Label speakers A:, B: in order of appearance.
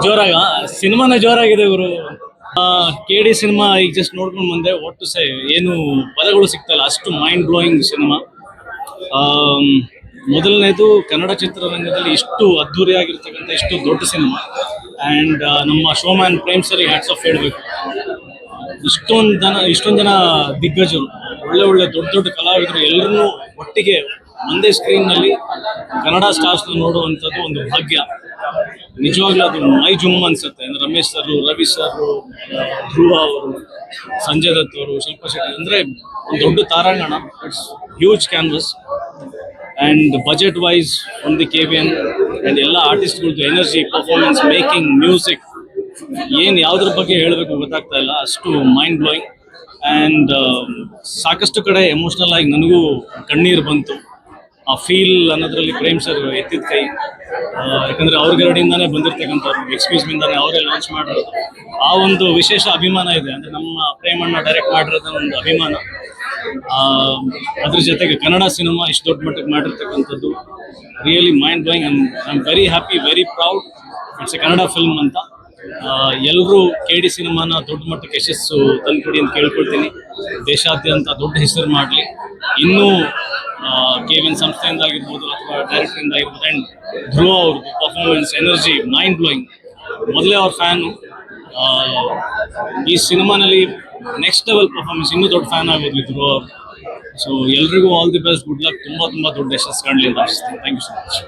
A: ಜೋರಾಗ ಸಿನಿಮಾನೇ ಜೋರಾಗಿದೆ ಗುರು. KD cinema ಈಗ just ನೋಡ್ಕೊಂಡು ಬಂದೆ. ವಾಟ್ ಟು ಸೇ, ಏನು ಪದಗಳು ಸಿಗ್ತಲ್ಲ, ಅಷ್ಟು ಮೈಂಡ್ ಬ್ಲೋಯಿಂಗ್ ಸಿನಿಮಾ. ಮೊದಲನೇದು ಕನ್ನಡ ಚಿತ್ರರಂಗದಲ್ಲಿ ಇಷ್ಟು ಅದ್ಧೂರಿಯಾಗಿರ್ತಕ್ಕಂಥ ಇಷ್ಟು ದೊಡ್ಡ ಸಿನಿಮಾ. ಆ್ಯಂಡ್ ನಮ್ಮ showman Prem sir hats off ಹೇಳಬೇಕು. ಇಷ್ಟೊಂದು ಜನ ದಿಗ್ಗಜರು, ಒಳ್ಳೆ ಒಳ್ಳೆ ದೊಡ್ಡ ದೊಡ್ಡ ಕಲಾವಿದರು ಎಲ್ಲರನ್ನೂ ಒಟ್ಟಿಗೆ ಒಂದೇ ಸ್ಕ್ರೀನ್ನಲ್ಲಿ ಕನ್ನಡ ಸ್ಟಾರ್ಸ್ ನೋಡುವಂಥದ್ದು ಒಂದು ಭಾಗ್ಯ. ನಿಜವಾಗ್ಲೂ ಅದು ಮೈ ಜುಮ್ ಅನ್ಸುತ್ತೆ. ಅಂದ್ರೆ ರಮೇಶ್ ಸರ್, ರವಿ ಸರ್, ಧ್ರುವ ಅವರು, ಸಂಜಯ್ ದತ್ ಅವರು, ಶಿಲ್ಪಾ ಶೆಟ್ಟಿ, ಅಂದರೆ ಒಂದು ದೊಡ್ಡ ತಾರಾಂಗಣ. It's huge canvas. And budget wise from the KVN and ಎಲ್ಲ ಆರ್ಟಿಸ್ಟ್ಗಳದ್ದು ಎನರ್ಜಿ, ಪರ್ಫಾರ್ಮೆನ್ಸ್, ಮೇಕಿಂಗ್, ಮ್ಯೂಸಿಕ್, ಏನು ಯಾವುದ್ರ ಬಗ್ಗೆ ಹೇಳಬೇಕು ಗೊತ್ತಾಗ್ತಾ ಇಲ್ಲ, ಅಷ್ಟು ಮೈಂಡ್ ಬ್ಲೋಯಿಂಗ್. ಆ್ಯಂಡ್ ಸಾಕಷ್ಟು ಕಡೆ ಎಮೋಷ್ನಲ್ ಆಗಿ ನನಗೂ ಕಣ್ಣೀರು ಬಂತು. ಆ ಫೀಲ್ ಅನ್ನೋದ್ರಲ್ಲಿ ಪ್ರೇಮ್ ಸರ್ ಎತ್ತಿದ ಕೈ. ಯಾಕಂದರೆ ಅವ್ರ ಗರಡಿಯಿಂದಾನೇ ಬಂದಿರ್ತಕ್ಕಂಥವ್ರು, ಎಕ್ಸ್ಕ್ಯೂಸ್ ಮಿಂದಾನೆ ಅವರೇ ಲಾಂಚ್ ಮಾಡಿರೋದು. ಆ ಒಂದು ವಿಶೇಷ ಅಭಿಮಾನ ಇದೆ. ಅಂದರೆ ನಮ್ಮ ಪ್ರೇಮಣ್ಣ ಡೈರೆಕ್ಟ್ ಮಾಡಿರೋದ ಒಂದು ಅಭಿಮಾನ. ಅದ್ರ ಜೊತೆಗೆ ಕನ್ನಡ ಸಿನಿಮಾ ಇಷ್ಟು ದೊಡ್ಡ ಮಟ್ಟಕ್ಕೆ ಮಾಡಿರ್ತಕ್ಕಂಥದ್ದು really mind blowing. I am very happy, very proud. It's A Kannada film ಅಂತ. ಎಲ್ಲರೂ KD ಸಿನಿಮಾನ ದೊಡ್ಡ ಮಟ್ಟಕ್ಕೆ ಯಶಸ್ಸು ತಂದುಕೊಡಿ ಅಂತ ಕೇಳ್ಕೊಳ್ತೀನಿ. ದೇಶಾದ್ಯಂತ ದೊಡ್ಡ ಹೆಸರು ಮಾಡಲಿ. ಇನ್ನೂ KVN ಸಂಸ್ಥೆಯಿಂದ ಆಗಿರ್ಬೋದು ಅಥವಾ ಡೈರೆಕ್ಟರಿಂದ ಆಗಿರ್ಬೋದು. ಆ್ಯಂಡ್ ಧ್ರುವ ಅವ್ರದ್ದು ಪರ್ಫಾರ್ಮೆನ್ಸ್, ಎನರ್ಜಿ, ಮೈಂಡ್ ಬ್ಲೋಯಿಂಗ್. ಮೊದಲೇ ಅವ್ರ ಫ್ಯಾನು. ಈ ಸಿನಿಮಾನಲ್ಲಿ ನೆಕ್ಸ್ಟ್ ಲೆವೆಲ್ ಪರ್ಫಾರ್ಮೆನ್ಸ್, ಇನ್ನೂ ದೊಡ್ಡ ಫ್ಯಾನ್ ಆಗೋದ್ವಿ ಧ್ರುವ ಅವರು. ಸೊ ಎಲ್ರಿಗೂ all the best, good luck, ತುಂಬ ದೊಡ್ಡ ಯಶಸ್ಸು ಕಾಣಲಿ ಅಂತ ಆಶಿಸ್ತೀನಿ. Thank you so much.